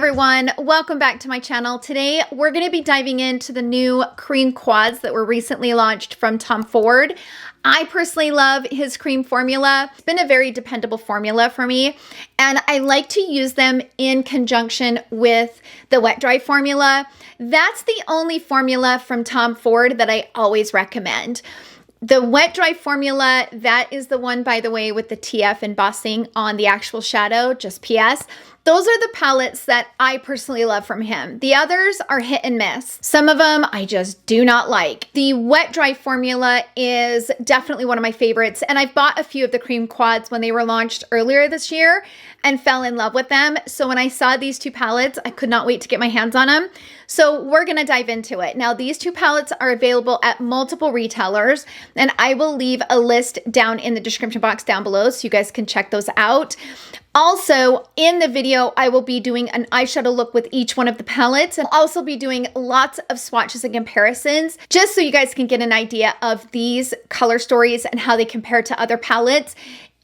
everyone, welcome back to my channel. Today we're going to be diving into the new cream quads that were recently launched from Tom Ford. I personally love his cream formula. It's been a very dependable formula for me, and I like to use them in conjunction with the wet dry formula. That's the only formula from Tom Ford that I always recommend. The wet dry formula, that is the one, by the way, with the TF embossing on the actual shadow, just PS. Those are the palettes that I personally love from him. The others are hit and miss. Some of them I just do not like. The wet dry formula is definitely one of my favorites, and I've bought a few of the cream quads when they were launched earlier this year and fell in love with them. So when I saw these two palettes, I could not wait to get my hands on them. So we're gonna dive into it. Now, these two palettes are available at multiple retailers, and I will leave a list down in the description box down below so you guys can check those out. Also, in the video, I will be doing an eyeshadow look with each one of the palettes, and I'll also be doing lots of swatches and comparisons, just so you guys can get an idea of these color stories and how they compare to other palettes,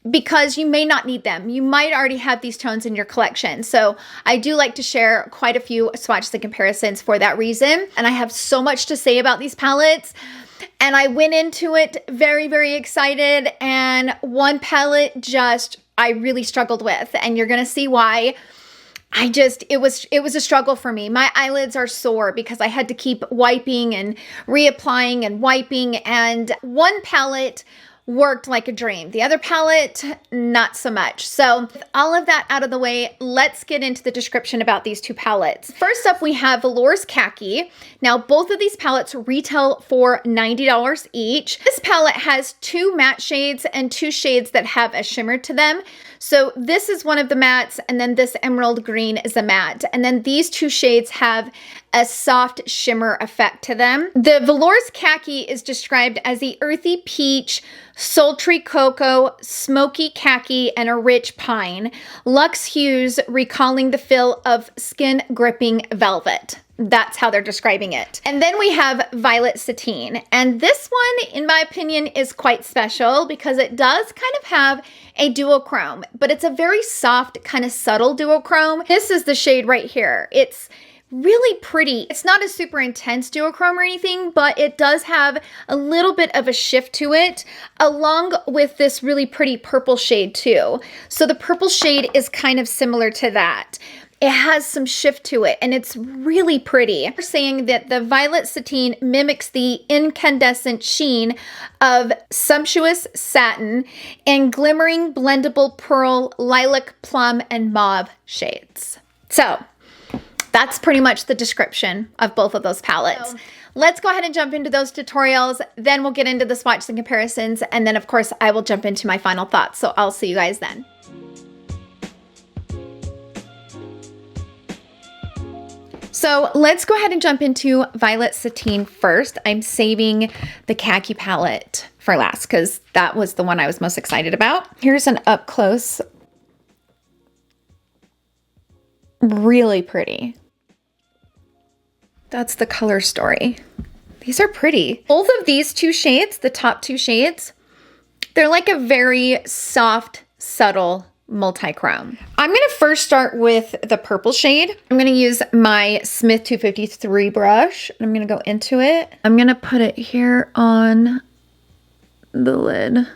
because you may not need them. You might already have these tones in your collection. So I do like to share quite a few swatches and comparisons for that reason. And I have so much to say about these palettes. And I went into it very, very excited. And one palette I really struggled with. And you're gonna see why. It was a struggle for me. My eyelids are sore because I had to keep wiping and reapplying and wiping. And one palette worked like a dream. The other palette, not so much. So with all of that out of the way, let's get into the description about these two palettes. First up, we have Velours Kaki. Now, both of these palettes retail for $90 each. This palette has two matte shades and two shades that have a shimmer to them. So this is one of the mattes, and then this emerald green is a matte. And then these two shades have a soft shimmer effect to them. The Velours Kaki is described as the earthy peach, sultry cocoa, smoky khaki, and a rich pine. Luxe hues recalling the feel of skin-gripping velvet. That's how they're describing it. And then we have Violet Satine. And this one, in my opinion, is quite special because it does kind of have a duochrome, but it's a very soft, kind of subtle duochrome. This is the shade right here. It's really pretty. It's not a super intense duochrome or anything, but it does have a little bit of a shift to it, along with this really pretty purple shade too. So the purple shade is kind of similar to that. It has some shift to it, and it's really pretty. They're saying that the Violet Satine mimics the incandescent sheen of sumptuous satin and glimmering blendable pearl, lilac, plum, and mauve shades. So that's pretty much the description of both of those palettes. So let's go ahead and jump into those tutorials. Then we'll get into the swatches and comparisons. And then, of course, I will jump into my final thoughts. So I'll see you guys then. So let's go ahead and jump into Violet Satine first. I'm saving the khaki palette for last because that was the one I was most excited about. Here's an up close. Really pretty. That's the color story. These are pretty. Both of these two shades, the top two shades, they're like a very soft, subtle multi-chrome. I'm gonna first start with the purple shade. I'm gonna use my Smith 253 brush. I'm gonna go into it. I'm gonna put it here on the lid.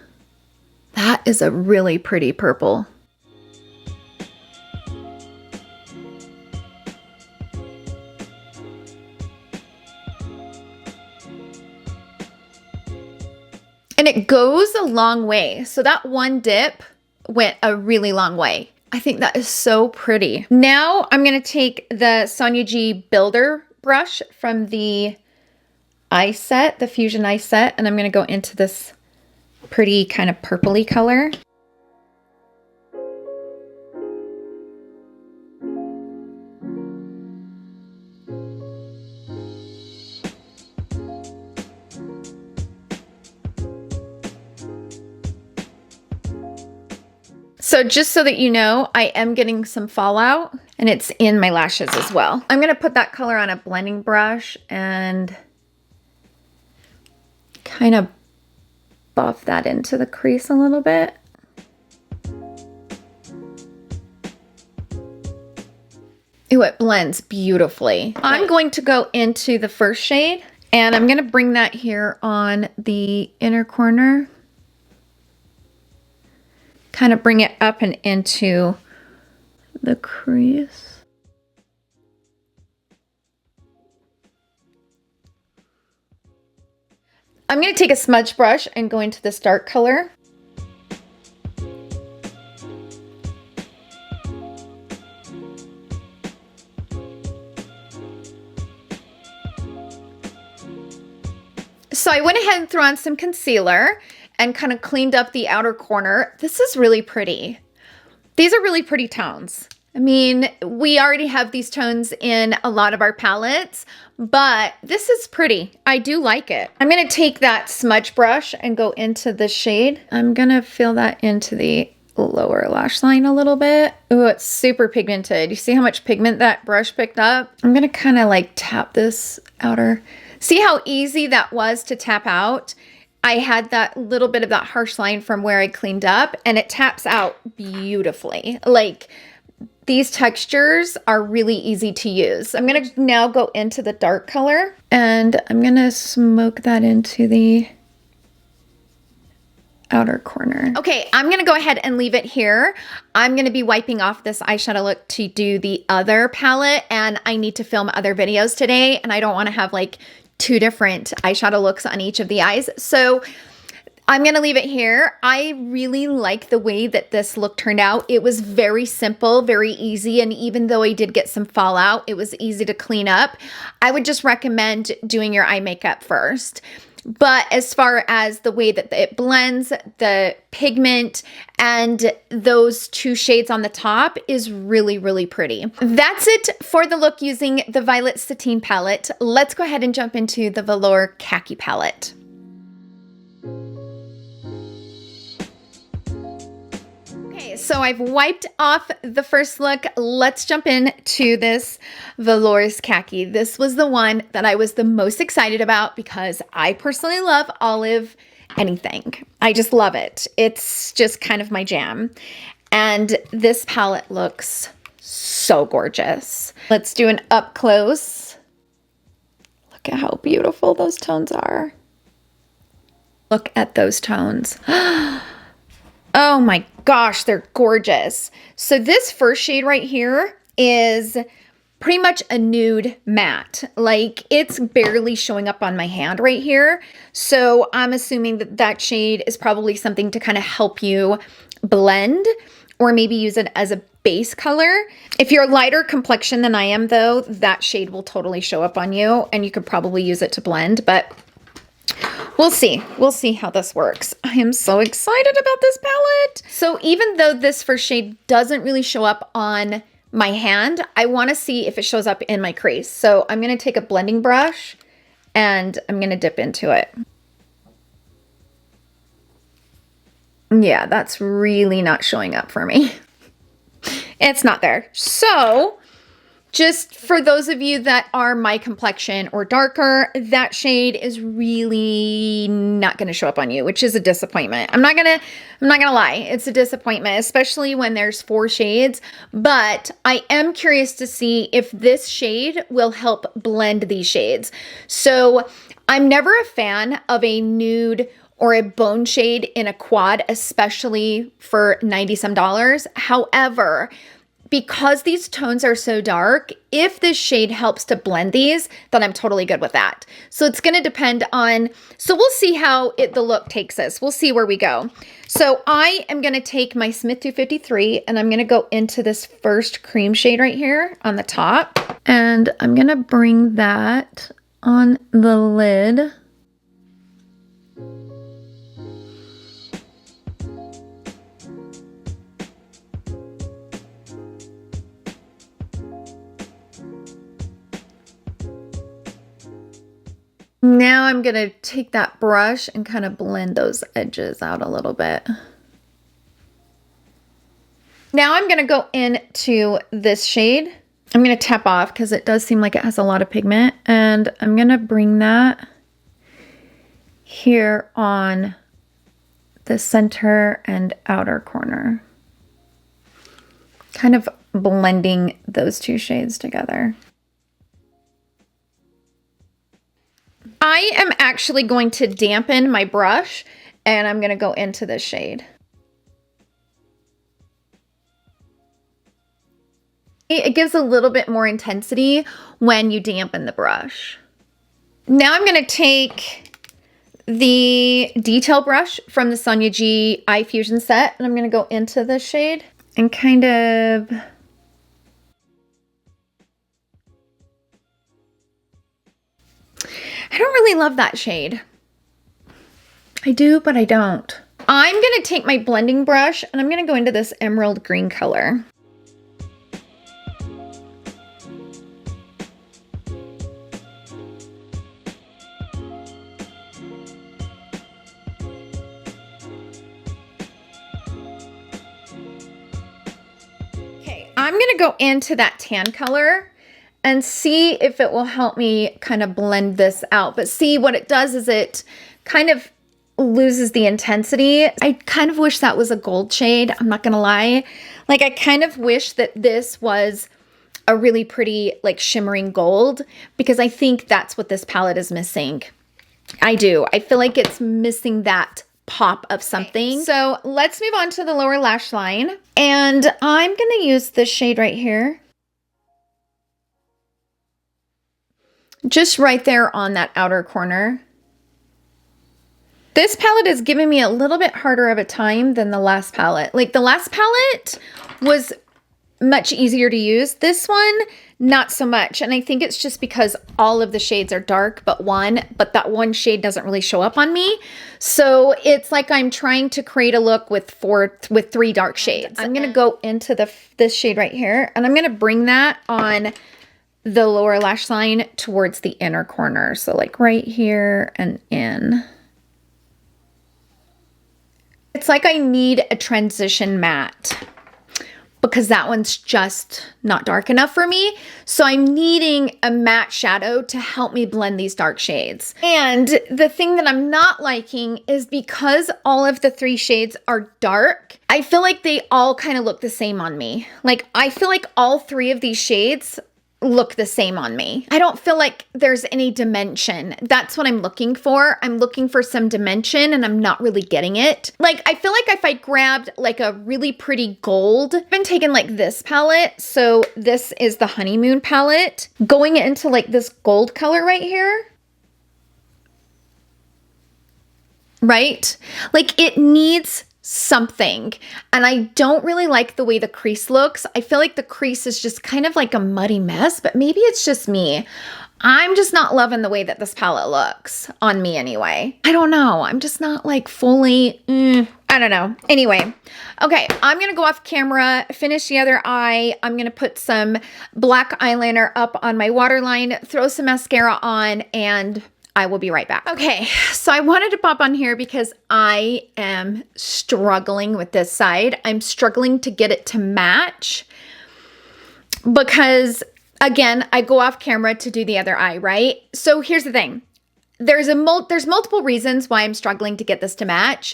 That is a really pretty purple. And it goes a long way. So that one dip went a really long way. I think that is so pretty. Now I'm gonna take the Sonia G Builder brush from the eye set, the Fusion eye set, and I'm gonna go into this pretty kind of purpley color. So just so that you know, I am getting some fallout, and it's in my lashes as well. I'm gonna put that color on a blending brush and kind of buff that into the crease a little bit. Ooh, it blends beautifully. I'm going to go into the first shade, and I'm going to bring that here on the inner corner. Kind of bring it up and into the crease. I'm going to take a smudge brush and go into this dark color. So I went ahead and threw on some concealer and kind of cleaned up the outer corner. This is really pretty. These are really pretty tones. I mean, we already have these tones in a lot of our palettes, but this is pretty. I do like it. I'm gonna take that smudge brush and go into the shade. I'm gonna fill that into the lower lash line a little bit. Ooh, it's super pigmented. You see how much pigment that brush picked up? I'm gonna kind of like tap this outer. See how easy that was to tap out? I had that little bit of that harsh line from where I cleaned up, and it taps out beautifully. Like, these textures are really easy to use. I'm gonna now go into the dark color, and I'm gonna smoke that into the outer corner. Okay, I'm gonna go ahead and leave it here. I'm gonna be wiping off this eyeshadow look to do the other palette, and I need to film other videos today, and I don't wanna have like 2 different eyeshadow looks on each of the eyes. So I'm gonna leave it here. I really like the way that this look turned out. It was very simple, very easy, and even though I did get some fallout, it was easy to clean up. I would just recommend doing your eye makeup first. But as far as the way that it blends, the pigment, and those 2 shades on the top is really, really pretty. That's it for the look using the Violet Satine palette. Let's go ahead and jump into the Velours Kaki palette. So I've wiped off the first look. Let's jump into this Velours Kaki. This was the one that I was the most excited about because I personally love olive anything. I just love it. It's just kind of my jam. And this palette looks so gorgeous. Let's do an up close. Look at how beautiful those tones are. Look at those tones. Oh my gosh, they're gorgeous. So this first shade right here is pretty much a nude matte. Like, it's barely showing up on my hand right here. So I'm assuming that that shade is probably something to kind of help you blend, or maybe use it as a base color. If you're a lighter complexion than I am though, that shade will totally show up on you, and you could probably use it to blend, but we'll see. We'll see how this works. I am so excited about this palette. So even though this first shade doesn't really show up on my hand, I want to see if it shows up in my crease. So I'm going to take a blending brush and I'm going to dip into it. Yeah, that's really not showing up for me. It's not there. So just for those of you that are my complexion or darker, that shade is really not going to show up on you, which is a disappointment. I'm not gonna lie. It's a disappointment, especially when there's 4 shades, but I am curious to see if this shade will help blend these shades. So I'm never a fan of a nude or a bone shade in a quad, especially for $90 some. However, because these tones are so dark, if this shade helps to blend these, then I'm totally good with that. So it's going to depend on, so we'll see how the look takes us. We'll see where we go. So I am going to take my Smith 253 and I'm going to go into this first cream shade right here on the top. And I'm going to bring that on the lid. Now I'm going to take that brush and kind of blend those edges out a little bit. Now I'm going to go into this shade. I'm going to tap off because it does seem like it has a lot of pigment. And I'm going to bring that here on the center and outer corner. Kind of blending those two shades together. I am actually going to dampen my brush and I'm going to go into this shade. It gives a little bit more intensity when you dampen the brush. Now I'm going to take the detail brush from the Sonia G Eye Fusion set and I'm going to go into this shade and kind of I don't really love that shade. I do, but I don't. I'm going to take my blending brush and I'm going to go into this emerald green color. Okay, I'm going to go into that tan color and see if it will help me kind of blend this out. But see, what it does is it kind of loses the intensity. I kind of wish that was a gold shade. I'm not gonna lie. Like, I kind of wish that this was a really pretty, like, shimmering gold, because I think that's what this palette is missing. I do. I feel like it's missing that pop of something. Okay. So let's move on to the lower lash line. And I'm gonna use this shade right here. Just right there on that outer corner. This palette is giving me a little bit harder of a time than the last palette. Like, the last palette was much easier to use. This one, not so much. And I think it's just because all of the shades are dark but that one shade doesn't really show up on me. So it's like I'm trying to create a look with three dark shades. I'm gonna go into this shade right here and I'm gonna bring that on the lower lash line towards the inner corner. So like right here and in. It's like I need a transition matte because that one's just not dark enough for me. So I'm needing a matte shadow to help me blend these dark shades. And the thing that I'm not liking is because all of the three shades are dark, I feel like they all kind of look the same on me. Like, I feel like all three of these shades look the same on me. I don't feel like there's any dimension. That's what I'm looking for. I'm looking for some dimension and I'm not really getting it. Like, I feel like if I grabbed like a really pretty gold, I've been taking like this palette. So this is the Honeymoon palette, going into like this gold color right here. Right? Like, it needs something. And I don't really like the way the crease looks. I feel like the crease is just kind of like a muddy mess, but maybe it's just me. I'm just not loving the way that this palette looks on me anyway. I don't know. I'm just not like fully, I don't know. Anyway, okay, I'm going to go off camera, finish the other eye. I'm going to put some black eyeliner up on my waterline, throw some mascara on, and I will be right back. Okay, so I wanted to pop on here because I am struggling with this side. I'm struggling to get it to match because, again, I go off camera to do the other eye, right? So here's the thing. There's multiple reasons why I'm struggling to get this to match.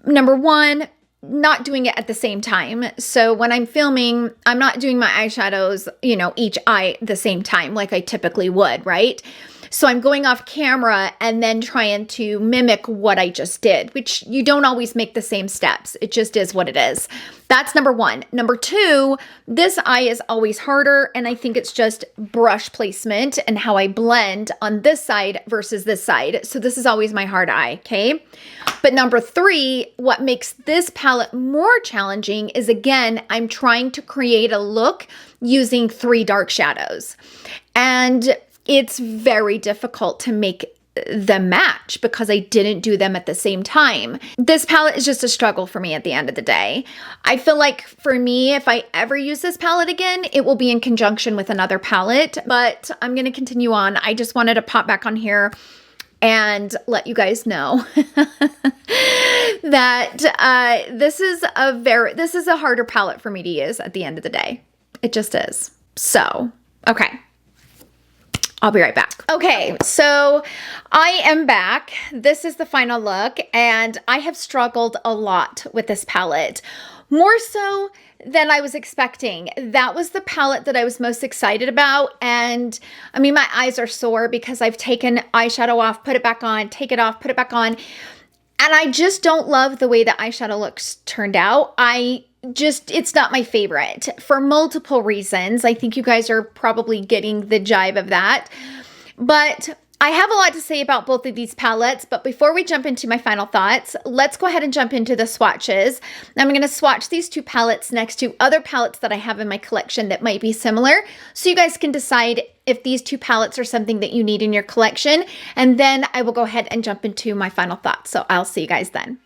Number one, not doing it at the same time. So when I'm filming, I'm not doing my eyeshadows, you know, each eye the same time like I typically would, right? So I'm going off camera and then trying to mimic what I just did, which you don't always make the same steps. It just is what it is. That's number one. Number two, this eye is always harder, and I think it's just brush placement and how I blend on this side versus this side. So this is always my hard eye, okay? But number three, what makes this palette more challenging is, again, I'm trying to create a look using three dark shadows. And it's very difficult to make them match because I didn't do them at the same time. This palette is just a struggle for me at the end of the day. I feel like for me, if I ever use this palette again, it will be in conjunction with another palette, but I'm going to continue on. I just wanted to pop back on here and let you guys know that this is a harder palette for me to use at the end of the day. It just is. So, okay. I'll be right back. Okay, so I am back. This is the final look, and I have struggled a lot with this palette. more so than I was expecting. That was the palette that I was most excited about. And I mean, my eyes are sore because I've taken eyeshadow off, put it back on, take it off, put it back on. And I just don't love the way the eyeshadow looks turned out. It's not my favorite for multiple reasons. I think you guys are probably getting the jive of that. But I have a lot to say about both of these palettes, but before we jump into my final thoughts, let's go ahead and jump into the swatches. I'm going to swatch these two palettes next to other palettes that I have in my collection that might be similar, so you guys can decide if these two palettes are something that you need in your collection, and then I will go ahead and jump into my final thoughts. So I'll see you guys then.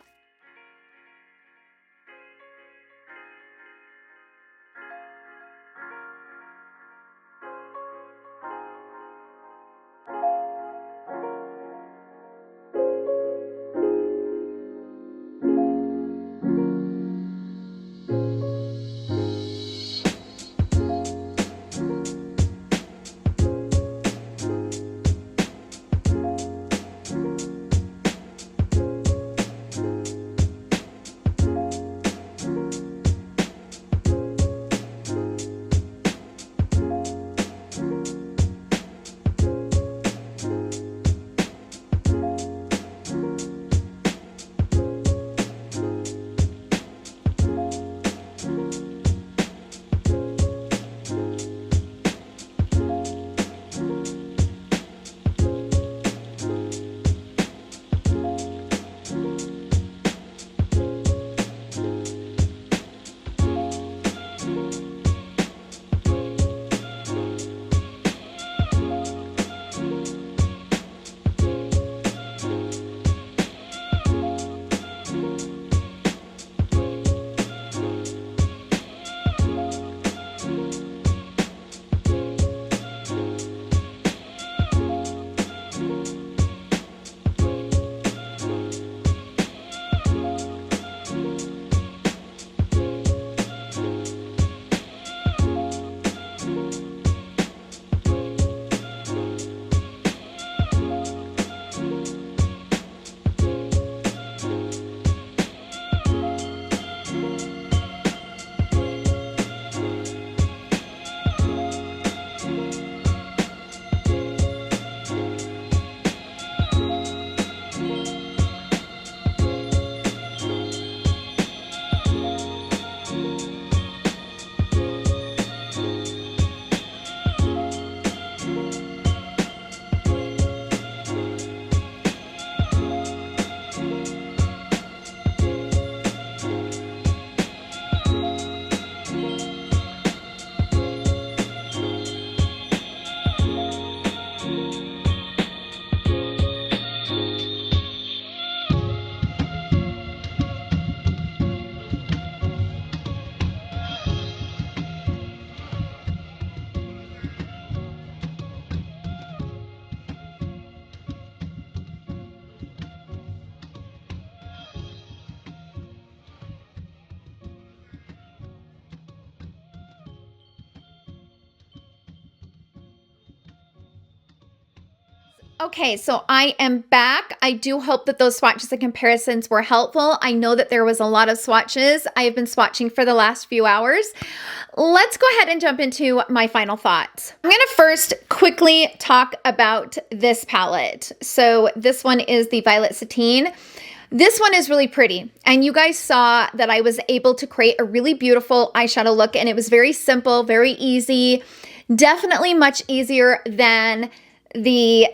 Okay, so I am back. I do hope that those swatches and comparisons were helpful. I know that there was a lot of swatches. I have been swatching for the last few hours. Let's go ahead and jump into my final thoughts. I'm gonna first quickly talk about this palette. So this one is the Violet Satine. This one is really pretty, and you guys saw that I was able to create a really beautiful eyeshadow look, and it was very simple, very easy, definitely much easier than the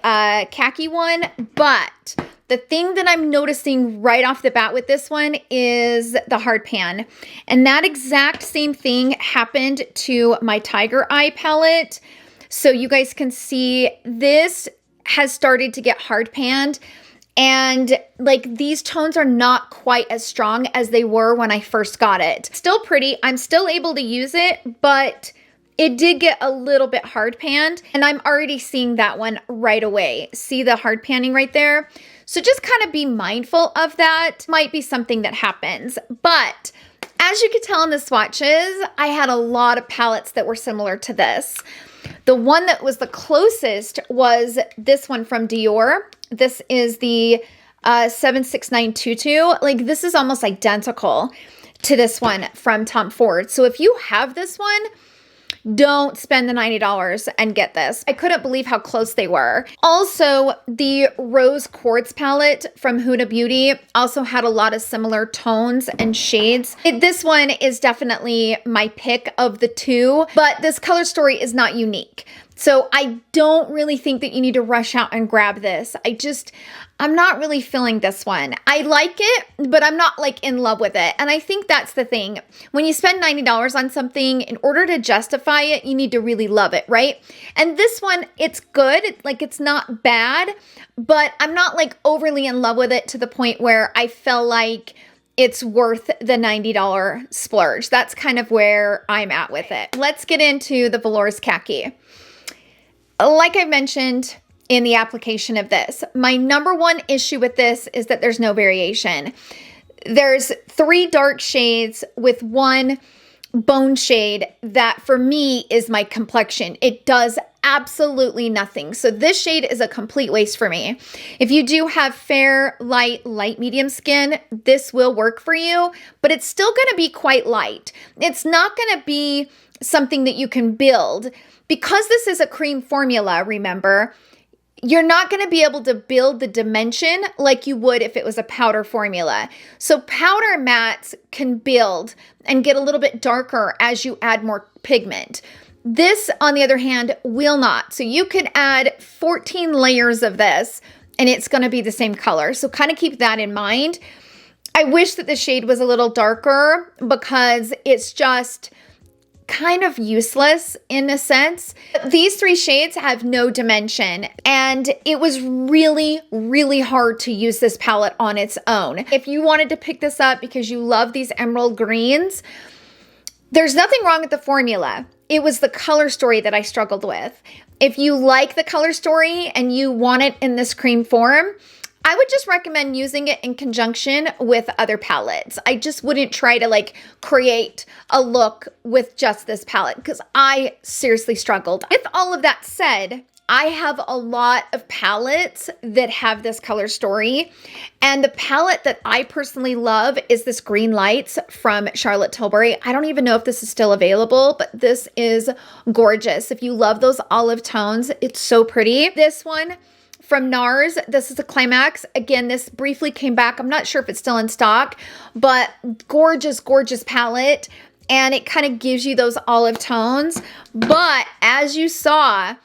khaki one, but the thing that I'm noticing right off the bat with this one is the hard pan. And that exact same thing happened to my Tiger Eye palette. So you guys can see this has started to get hard panned. And like these tones are not quite as strong as they were when I first got it. Still pretty, I'm still able to use it, but it did get a little bit hard panned, and I'm already seeing that one right away. See the hard panning right there? So just kind of be mindful of that. Might be something that happens. But as you could tell in the swatches, I had a lot of palettes that were similar to this. The one that was the closest was this one from Dior. This is the 76922. Like this is almost identical to this one from Tom Ford. So if you have this one, don't spend the $90 and get this. I couldn't believe how close they were. Also, the Rose Quartz palette from Huda Beauty also had a lot of similar tones and shades. This one is definitely my pick of the two, but this color story is not unique. So I don't really think that you need to rush out and grab this. I'm not really feeling this one. I like it, but I'm not like in love with it. And I think that's the thing. When you spend $90 on something, in order to justify it, you need to really love it, right? And this one, it's good. Like, it's not bad, but I'm not like overly in love with it to the point where I feel like it's worth the $90 splurge. That's kind of where I'm at with it. Let's get into the Velours Kaki. Like I mentioned in the application of this, my number one issue with this is that there's no variation. There's 3 dark shades with 1 bone shade that for me is my complexion. It does absolutely nothing. So this shade is a complete waste for me. If you do have fair, light, medium skin, this will work for you, but it's still going to be quite light. It's not going to be something that you can build. Because this is a cream formula, remember, you're not going to be able to build the dimension like you would if it was a powder formula. So powder mattes can build and get a little bit darker as you add more pigment. This, on the other hand, will not. So you could add 14 layers of this and it's going to be the same color. So kind of keep that in mind. I wish that the shade was a little darker because it's just kind of useless in a sense. These 3 shades have no dimension, and it was really, really hard to use this palette on its own. If you wanted to pick this up because you love these emerald greens, there's nothing wrong with the formula. It was the color story that I struggled with. If you like the color story and you want it in this cream form, I would just recommend using it in conjunction with other palettes. I just wouldn't try to like create a look with just this palette because I seriously struggled. With all of that said, I have a lot of palettes that have this color story. And the palette that I personally love is this Green Lights from Charlotte Tilbury. I don't even know if this is still available, but this is gorgeous. If you love those olive tones, it's so pretty. This one from NARS, this is a Climax. Again, this briefly came back. I'm not sure if it's still in stock, but gorgeous, gorgeous palette. And it kind of gives you those olive tones. But as you saw,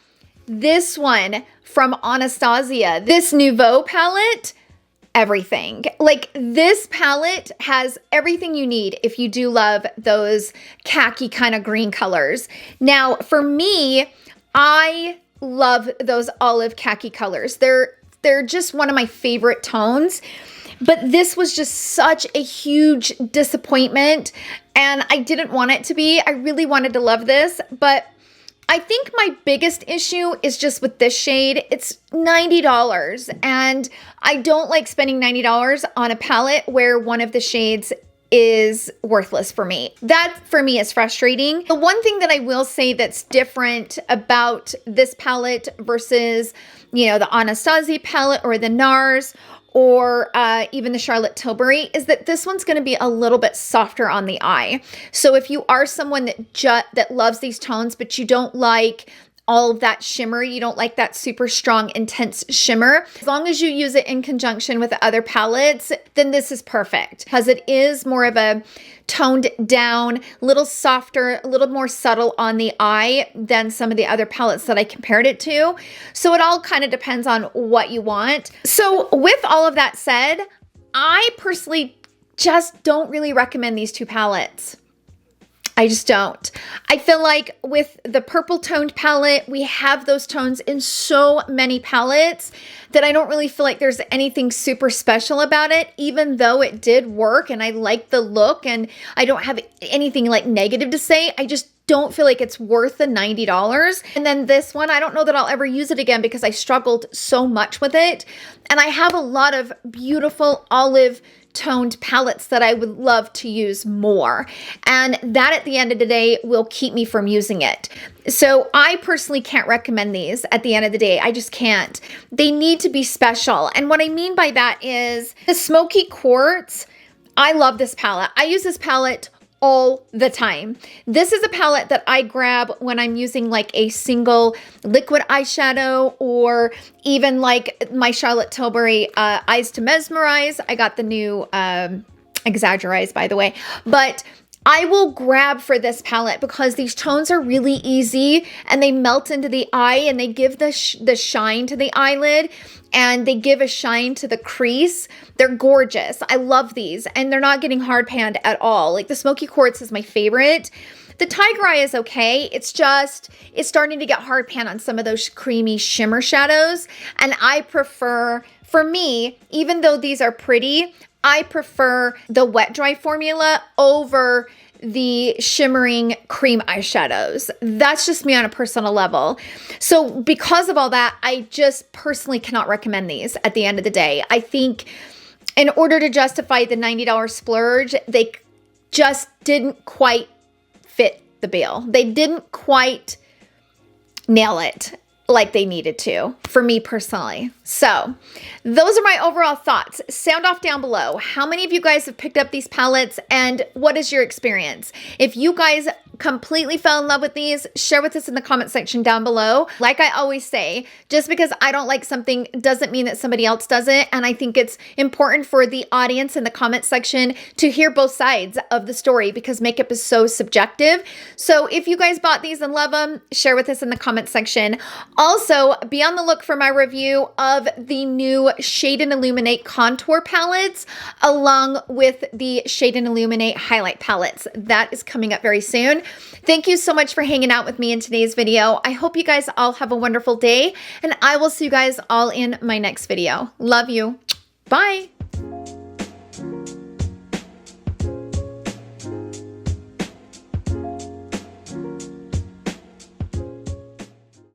this one from Anastasia, this Nouveau palette, everything. Like, this palette has everything you need if you do love those khaki kind of green colors. Now, for me, I love those olive khaki colors. They're just one of my favorite tones. But this was just such a huge disappointment, and I didn't want it to be. I really wanted to love this, but I think my biggest issue is just with this shade. It's $90, and I don't like spending $90 on a palette where one of the shades is worthless for me. That for me is frustrating. The one thing that I will say that's different about this palette versus, you know, the Anastasia palette or the NARS or even the Charlotte Tilbury is that this one's going to be a little bit softer on the eye. So if you are someone that loves these tones, but you don't like all of that shimmer, you don't like that super strong, intense shimmer, as long as you use it in conjunction with other palettes, then this is perfect because it is more of a toned down, a little softer, a little more subtle on the eye than some of the other palettes that I compared it to. So it all kind of depends on what you want. So with all of that said, I personally just don't really recommend these 2 palettes. I just don't. I feel like with the purple toned palette, we have those tones in so many palettes that I don't really feel like there's anything super special about it, even though it did work and I like the look and I don't have anything like negative to say. I just don't feel like it's worth the $90. And then this one, I don't know that I'll ever use it again because I struggled so much with it. And I have a lot of beautiful olive toned palettes that I would love to use more. And that at the end of the day will keep me from using it. So I personally can't recommend these at the end of the day. I just can't. They need to be special. And what I mean by that is the smoky quartz, I love this palette. I use this palette all the time. This is a palette that I grab when I'm using like a single liquid eyeshadow, or even like my Charlotte Tilbury Eyes to Mesmerize. I got the new Exaggerize, by the way, but I will grab for this palette because these tones are really easy and they melt into the eye, and they give the shine to the eyelid, and they give a shine to the crease. They're gorgeous. I love these, and they're not getting hard panned at all. Like the Smoky Quartz is my favorite. The Tiger Eye is okay. It's starting to get hard pan on some of those creamy shimmer shadows. And I prefer, for me, even though these are pretty, I prefer the wet dry formula over the shimmering cream eyeshadows. That's just me on a personal level. So because of all that, I just personally cannot recommend these at the end of the day. I think in order to justify the $90 splurge, they just didn't quite fit the bill. They didn't quite nail it like they needed to, for me personally. So those are my overall thoughts. Sound off down below. How many of you guys have picked up these palettes, and what is your experience? If you guys completely fell in love with these, share with us in the comment section down below. Like I always say, just because I don't like something doesn't mean that somebody else doesn't. And I think it's important for the audience in the comment section to hear both sides of the story, because makeup is so subjective. So if you guys bought these and love them, share with us in the comment section. Also, be on the look for my review of the new Shade and Illuminate contour palettes, along with the Shade and Illuminate highlight palettes. That is coming up very soon. Thank you so much for hanging out with me in today's video. I hope you guys all have a wonderful day, and I will see you guys all in my next video. Love you. Bye.